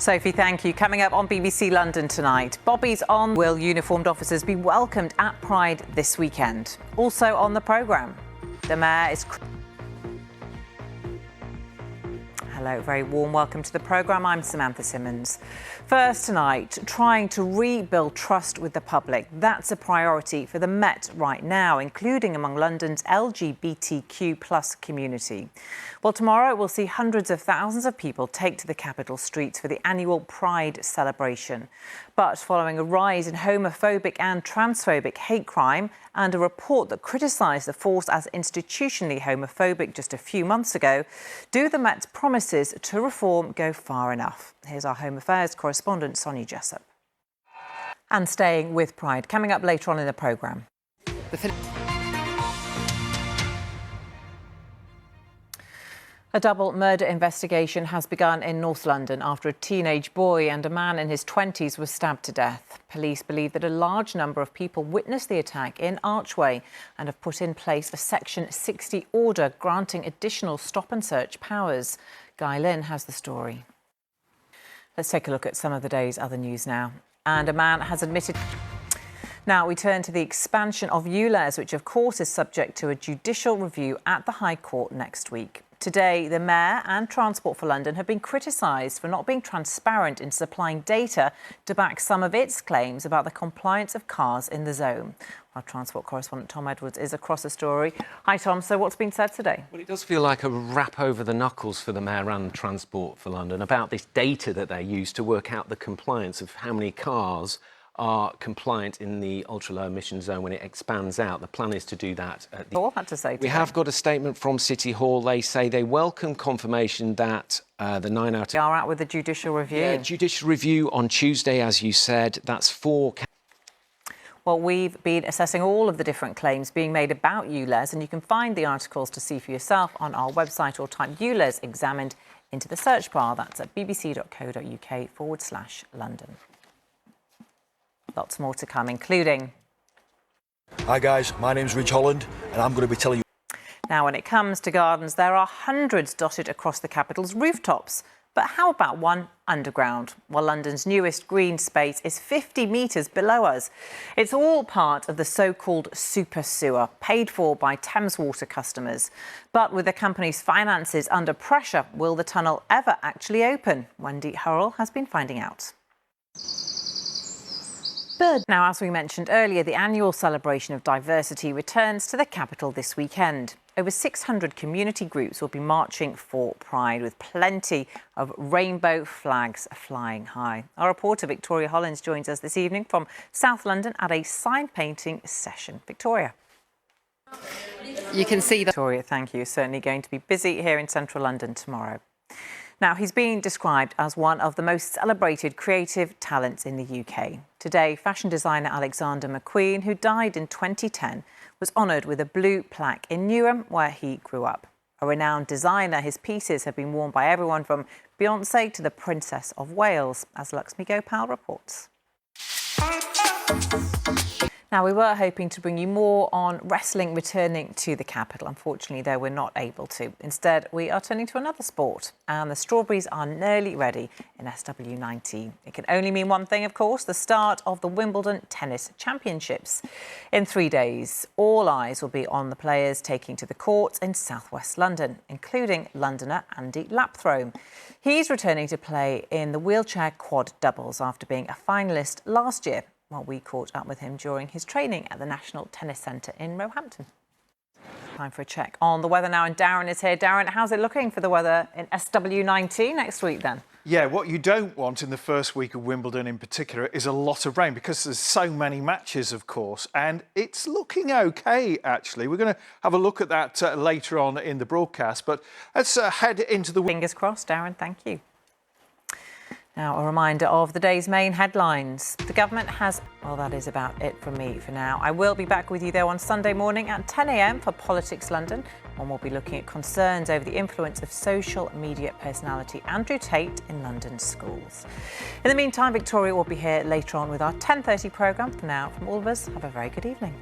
Sophie, thank you. Coming up on BBC London tonight, Bobby's on. Will uniformed officers be welcomed at Pride this weekend? Also on the programme, the Mayor is... Hello, very warm welcome to the programme. I'm Samantha Simmonds. First tonight, trying to rebuild trust with the public. That's a priority for the Met right now, including among London's LGBTQ+ community. Well, tomorrow we'll see hundreds of thousands of people take to the capital streets for the annual Pride celebration. But following a rise in homophobic and transphobic hate crime and a report that criticised the force as institutionally homophobic just a few months ago, do the Met's promises to reform go far enough? Here's our Home Affairs correspondent, Sonia Jessup. And staying with Pride, coming up later on in the programme. A double murder investigation has begun in North London after a teenage boy and a man in his 20s was stabbed to death. Police believe that a large number of people witnessed the attack in Archway and have put in place a Section 60 order granting additional stop and search powers. Guy Lynn has the story. Let's take a look at some of the day's other news now. And a man has admitted... Now we turn to the expansion of ULEZ, which of course is subject to a judicial review at the High Court next week. Today, the Mayor and Transport for London have been criticised for not being transparent in supplying data to back some of its claims about the compliance of cars in the zone. Our Transport correspondent Tom Edwards is across the story. Hi Tom, so what's been said today? Well, it does feel like a rap over the knuckles for the Mayor and Transport for London about this data that they use to work out the compliance of how many cars are compliant in the ultra-low emission zone when it expands out. The plan is to do that. All had to say today. We have got a statement from City Hall. They say they welcome confirmation that the 9 out of... We are out with the judicial review. Yeah, judicial review on Tuesday, as you said. That's 4... Well, we've been assessing all of the different claims being made about ULEZ, and you can find the articles to see for yourself on our website or type ULEZ examined into the search bar. That's at bbc.co.uk/London. Lots more to come, including... Hi guys, my name's Ridge Holland and I'm going to be telling you... Now, when it comes to gardens, there are hundreds dotted across the capital's rooftops. But how about one underground? Well, London's newest green space is 50 metres below us. It's all part of the so-called super sewer, paid for by Thames Water customers. But with the company's finances under pressure, will the tunnel ever actually open? Wendy Hurrell has been finding out. Now, as we mentioned earlier, the annual celebration of diversity returns to the capital this weekend. Over 600 community groups will be marching for Pride, with plenty of rainbow flags flying high. Our reporter Victoria Hollins joins us this evening from South London at a sign painting session. Victoria. You can see that. Victoria, thank you. Certainly going to be busy here in central London tomorrow. Now, he's being described as one of the most celebrated creative talents in the UK. Today, fashion designer Alexander McQueen, who died in 2010, was honoured with a blue plaque in Newham, where he grew up. A renowned designer, his pieces have been worn by everyone from Beyoncé to the Princess of Wales, as Lakshmi Gopal reports. Now, we were hoping to bring you more on wrestling returning to the capital. Unfortunately, though, we're not able to. Instead, we are turning to another sport, and the Strawberries are nearly ready in SW19. It can only mean one thing, of course, the start of the Wimbledon Tennis Championships. In 3 days, all eyes will be on the players taking to the courts in southwest London, including Londoner Andy Lapthrome. He's returning to play in the wheelchair quad doubles after being a finalist last year. Well, we caught up with him during his training at the National Tennis Centre in Roehampton. Time for a check on the weather now, and Darren is here. Darren, how's it looking for the weather in SW19 next week then? Yeah, what you don't want in the first week of Wimbledon in particular is a lot of rain, because there's so many matches, of course, and it's looking OK, actually. We're going to have a look at that later on in the broadcast, but let's head into the... Fingers crossed, Darren, thank you. Now, a reminder of the day's main headlines. The government has... Well, that is about it from me for now. I will be back with you, though, on Sunday morning at 10 a.m. for Politics London, when we'll be looking at concerns over the influence of social media personality Andrew Tate in London schools. In the meantime, Victoria will be here later on with our 10:30 programme. For now, from all of us, have a very good evening.